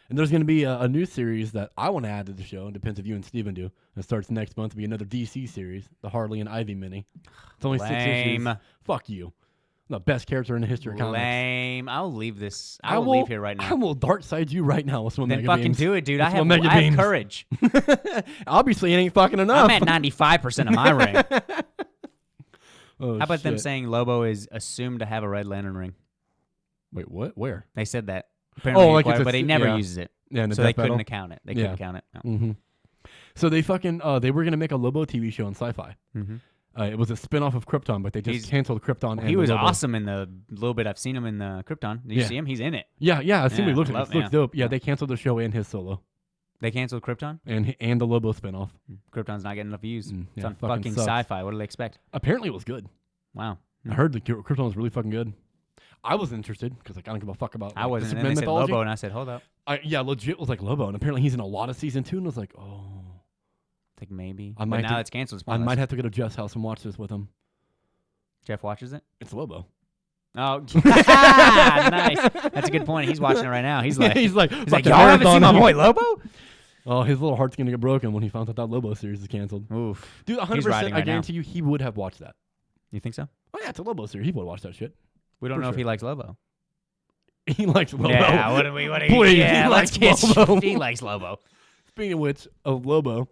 And there's going to be a new series that I want to add to the show. It depends if you and Steven do. It starts next month to be another DC series, the Harley and Ivy mini. It's only 6 issues. Lame. Fuck you. The best character in the history of comics. Lame. I'll leave this. I will leave here right now. I will dark side you right now with some Then Mega fucking Beams. do it, dude. With I some have Mega Beams. courage. Obviously, it ain't fucking enough. I'm at 95% of my ring. Oh, How about them shit. saying Lobo is assumed to have a Red Lantern ring? Wait, what? Where? They said that. Apparently like acquired, it's a but he s- never yeah. uses it. Yeah, in the So they death battle? couldn't account it. They couldn't count it. No. Mm-hmm. So they fucking they were gonna make a Lobo TV show on Sci-Fi. Mhm. It was a spin-off of Krypton, but they just He's- canceled Krypton. and He the was Lobo. awesome in the little bit I've seen him in the Krypton. Did you Yeah. see him? He's in it. Yeah, I've seen what Yeah, he looks love- like. It looks yeah. dope. Yeah, Yeah. they canceled the show and his solo They canceled Krypton. and the Lobo spin-off. Krypton's not getting enough views. Mm, It's yeah, on fucking fucking sucks. Sci-Fi. What do they expect? Apparently, it was good. Wow. I heard the Krypton was really fucking good. I was interested because like, I don't give a fuck about. I like, wasn't. the And then Superman they said mythology. Lobo, and I said, hold up. Yeah, legit was like Lobo, and apparently he's in a lot of season 2. And I was like, oh, I think maybe. I But might now do- it's canceled. It's I pointless. might have to go to Jeff's house and watch this with him. Jeff watches it. It's Lobo. Oh, nice. That's a good point. He's watching it right now. He's like, he's like, y'all "Fucking haven't seen my marathon." boy Lobo? Oh, his little heart's gonna get broken when he finds out that Lobo series is canceled. Oof. Dude, 100%. riding I right now. guarantee you, he would have watched that. You think so? Oh yeah, it's a Lobo series. He would have watched that shit. We don't For know if sure. he likes Lobo. He likes Lobo. Yeah. What do we? What do we? Please, Yeah. he Let's likes get. Lobo. He likes Lobo. Speaking of which, of Lobo,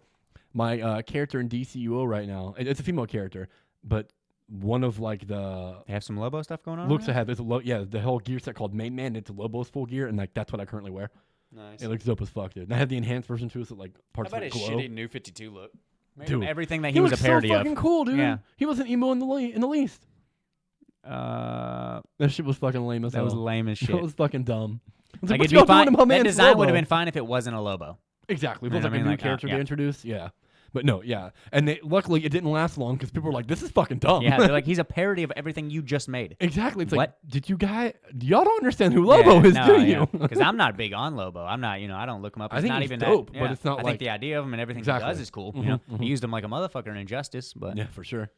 my character in DCUO right now, it's a female character, but one of like the They have some Lobo stuff going on. looks right ahead. There's the whole gear set called Main Man. It's Lobo's full gear, and like that's what I currently wear. now? Nice. It looks dope as fuck, dude. And I have the enhanced version too, so like parts of it glow. New 52 look? Dude, Everything that he he was a looks parody so of. fucking cool, dude. Yeah. He wasn't emo in the least. That That shit was fucking lame as hell. was lame as shit. That was fucking dumb. It's Like what it'd y'all be fine. doing to my That man's design would have Lobo? been fine if it wasn't a Lobo. Exactly. If it You was know like what I a mean? new Like, character yeah. they introduced. Yeah. But no, yeah. And luckily it didn't last long because people were like, this is fucking dumb. Yeah, they're like he's a parody of everything you just made. Exactly. It's What? like, y'all don't understand who Lobo is, do you? Because I'm not big on Lobo. I'm not, I don't look him up. I It's think not he's even dope, that. but yeah. it's not I like- think the idea of him and everything Exactly. he does is cool. Mhm, You know, mhm. he used him like a motherfucker in Injustice, but Yeah, for sure.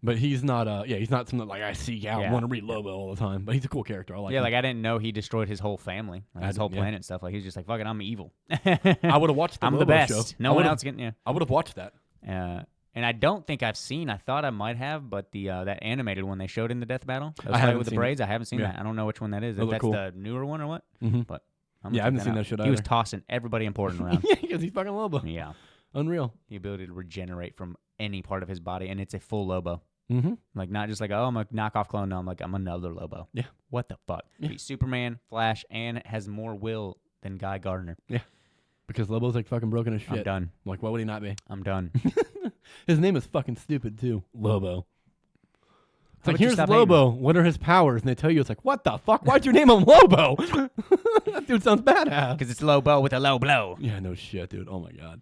But he's not, he's not something like I seek out, Yeah. want to read Lobo all the time. But he's a cool character. I like yeah, him. like I didn't know he destroyed his whole family, like, I his whole didn't, yeah. planet and stuff. Like he's just like, fuck it, I'm evil. I would have watched the I'm Lobo the best. show. No one else getting. Yeah. I would have watched that. And I don't think I've seen. I thought I might have, but the that animated one they showed in the death battle, that was I haven't with the seen it. braids. I haven't seen Yeah. that. I don't know which one that is. It If looked that's cool. the newer one or what. Mm-hmm. But I'm Yeah, I gonna haven't check seen out. that shit He was either. tossing everybody important around. Yeah, because he's fucking Lobo. Yeah, Unreal. the ability to regenerate from any part of his body, and it's a full Lobo. Mm-hmm. Like not just like, oh, I'm a knockoff clone. No, I'm like I'm another Lobo. Yeah. What the fuck? Yeah. He's Superman, Flash, and has more will than Guy Gardner. Because Lobo's like fucking broken as shit. I'm done. Like, why would he not be? I'm done. His name is fucking stupid too. Lobo. It's How like, about you here's stop Lobo. What are his powers? And they tell you, it's like, what the fuck? Why'd you name him Lobo? That dude sounds badass. Because it's Lobo with a low blow. Yeah, no shit, dude. Oh my god.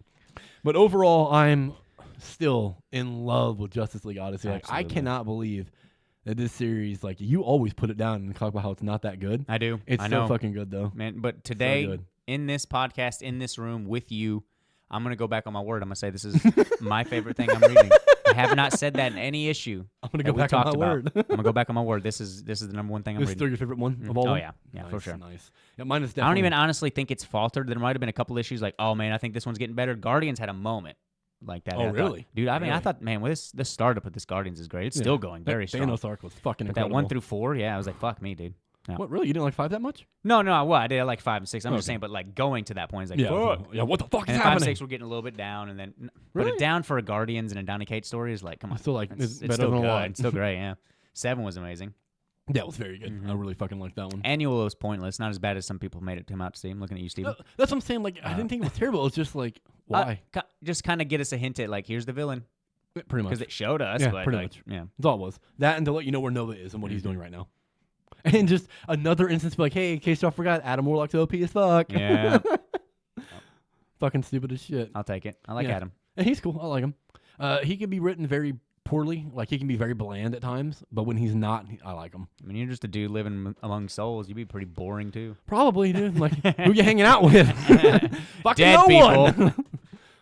But overall, I'm still in love with Justice League Odyssey. Like, I Absolutely. cannot believe that this series, like, you always put it down and talk about how it's not that good. I do. It's I so know. fucking good though. Man, but today good. in this podcast, in this room with you, I'm gonna go back on my word. I'm gonna say this is my favorite thing I'm reading. I have not said that in any issue. I'm gonna that go we back on talked my about. word. I'm gonna go back on my word. This is the number one thing I'm This is still reading. your favorite one Mm. of all? Oh of them? yeah, Nice, for sure. Nice. Yeah, mine is I definitely. don't even honestly think it's faltered. There might have been a couple issues like, oh man, I think this one's getting better. Guardians had a moment like that. Oh, I thought- really? dude? I mean, I Really? thought, man, well, this startup with this Guardians is great. It's Yeah. still going That very strong. Thanos arc was fucking But that incredible. 1 through 4, yeah, I was like, fuck me, dude. Yeah. What, really? You didn't like 5 that much? No, well, I did like 5 and 6. I'm just Okay. saying, but like going to that point is like, Yeah. fuck. Yeah, what the fuck And is 5 and happening? 6 were getting a little bit down, and then but Really? a down for a Guardians and a Donny Cates story is like, come on, It's still like, it's better still than a good. lot. It's still great. Yeah, 7 was amazing. That was very good. I really fucking liked that one. Annual was pointless. Not as bad as some people made it come out to see. I'm looking at you, Steven. That's what I'm saying. Like, I didn't think it was terrible. It's just like, why? Just kind of get us a hint at, like, here's the villain. Pretty much. Because it showed us. Yeah, but pretty like, much. Yeah. That's all it was. That and to let you know where Nova is and what he's doing right now. And just another instance, like, hey, in case y'all forgot, Adam Warlock's OP as fuck. Yeah. Fucking stupid as shit. I'll take it. I like Adam. And he's cool. I like him. He can be written very poorly. Like, he can be very bland at times, but when he's not, I like him. I mean, you're just a dude living among souls. You'd be pretty boring, too. Probably, dude. Like, who you hanging out with? Fucking Dead no people. one.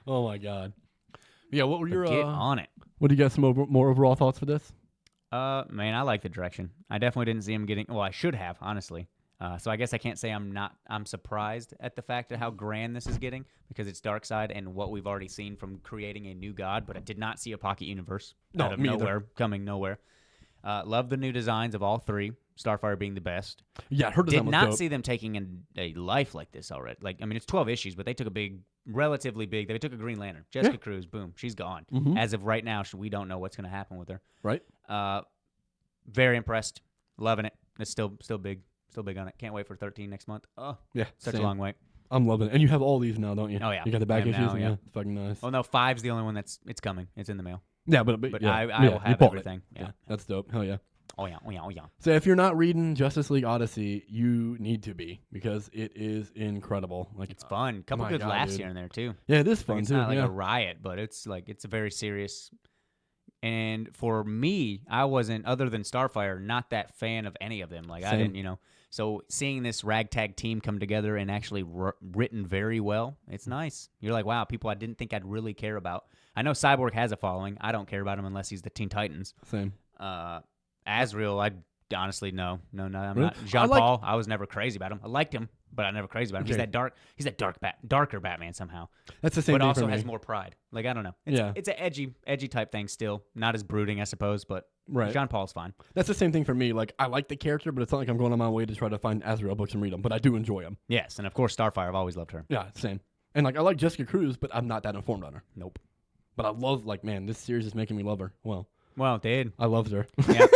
Oh, my God. Yeah, what were your... Get on it. What do you got, some more overall thoughts for this? Man, I like the direction. I definitely didn't see him getting... Well, I should have, honestly. So I guess I can't say I'm surprised at the fact of how grand this is getting, because it's Darkseid and what we've already seen from creating a new god, but I did not see a pocket universe out of nowhere, coming nowhere. Love the new designs of all three, Starfire being the best. Yeah, her design Did was not dope. see them taking a life like this already. Like, I mean, it's 12 issues, but they took relatively big. They took a Green Lantern. Jessica Cruz, boom, she's gone. As of right now, we don't know what's going to happen with her. Right. Very impressed. Loving it. It's still big. Still big on it. Can't wait for 13 next month. Oh, yeah, such same. a long wait. I'm loving it. And you have all these now, don't you? Oh, yeah. You got the back I issues? have now, yeah. yeah. It's fucking nice. Oh, no, 5's the only one it's coming. It's in the mail. Yeah, but But yeah. I Yeah, will you have bought everything. it. Yeah. That's dope. Hell yeah. Oh, yeah. Oh, yeah. Oh, yeah. So if you're not reading Justice League Odyssey, you need to be, because it is incredible. Like, It's fun. Couple my good God, laughs dude. here and there, too. Yeah, it is Like, fun it's too. not like yeah. a riot, but it's a very serious. And for me, I wasn't, other than Starfire, not that fan of any of them. Like, I Same. didn't, So seeing this ragtag team come together and actually written very well, it's nice. You're like, wow, people I didn't think I'd really care about. I know Cyborg has a following. I don't care about him unless he's the Teen Titans. Same. Azrael, I honestly, no, I'm Really? not. Jean Paul, I was never crazy about him. I liked him, but I'm never crazy about him. Okay. He's that darker Batman somehow. That's the same But thing also for me. has more pride. Like, I don't know. Yeah. It's an edgy type thing still. Not as brooding, I suppose, but Right. Jean Paul's fine. That's the same thing for me. Like, I like the character, but it's not like I'm going on my way to try to find Azrael books and read them. But I do enjoy them. Yes, and of course Starfire. I've always loved her. Yeah, same. And like, I like Jessica Cruz, but I'm not that informed on her. Nope. But I love, like, man, this series is making me love her. Well, dude. I loved her. Yeah.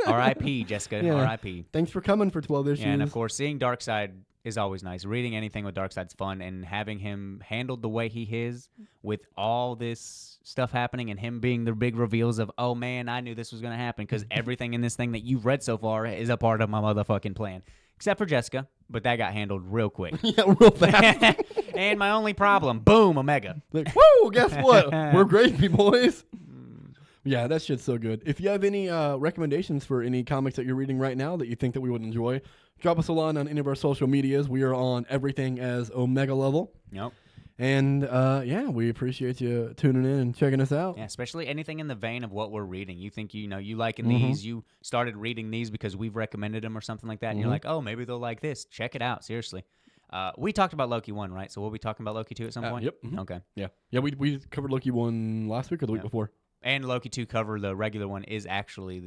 R.I.P. Jessica. Yeah. R.I.P. Thanks for coming for 12 issues. Yeah, and of course, seeing Darkseid is always nice. Reading anything with Darkseid's fun, and having him handled the way he is with all this stuff happening and him being the big reveals of, oh, man, I knew this was going to happen, because everything in this thing that you've read so far is a part of my motherfucking plan. Except for Jessica, but that got handled real quick. Yeah, real fast. And my only problem, boom, Omega. Like, woo, guess what? We're gravy, boys. Yeah, that shit's so good. If you have any recommendations for any comics that you're reading right now that you think that we would enjoy, drop us a line on any of our social medias. We are on everything as Omega Level. Yep. And, yeah, we appreciate you tuning in and checking us out. Yeah, especially anything in the vein of what we're reading. You think, you liking these. You started reading these because we've recommended them or something like that. And you're like, oh, maybe they'll like this. Check it out. Seriously. We talked about Loki 1, right? So we'll be talking about Loki 2 at some point? Yep. Mhm. Okay. Yeah. Yeah, we covered Loki 1 last week or the week before. And Loki 2 cover, the regular one, is actually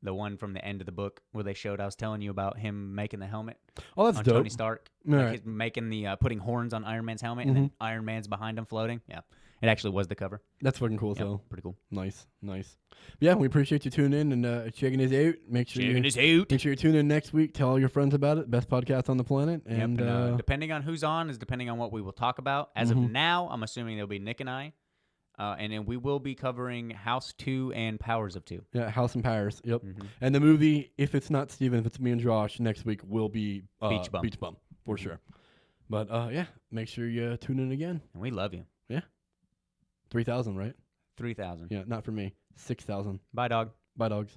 the one from the end of the book where they showed, I was telling you about him making the helmet Oh, that's on dope. Tony Stark. All Like right. his making the, putting horns on Iron Man's helmet, and then Iron Man's behind him floating. Yeah. It actually was the cover. That's fucking cool, Yeah, so pretty cool. nice. Yeah, we appreciate you tuning in and checking us out. Make sure you tune in next week. Tell all your friends about it. Best podcast on the planet. And depending on who's on is depending on what we will talk about. As of now, I'm assuming there'll be Nick and I. And then we will be covering House 2 and Powers of 2. yeah, House and Powers. Yep. And the movie, if it's not Steven, if it's me and Josh, next week will be Beach Bum. for sure. But yeah, make sure you tune in again. And we love you. 3,000, right? 3,000. Yeah, not for me. 6,000. Bye, dog. Bye, dogs.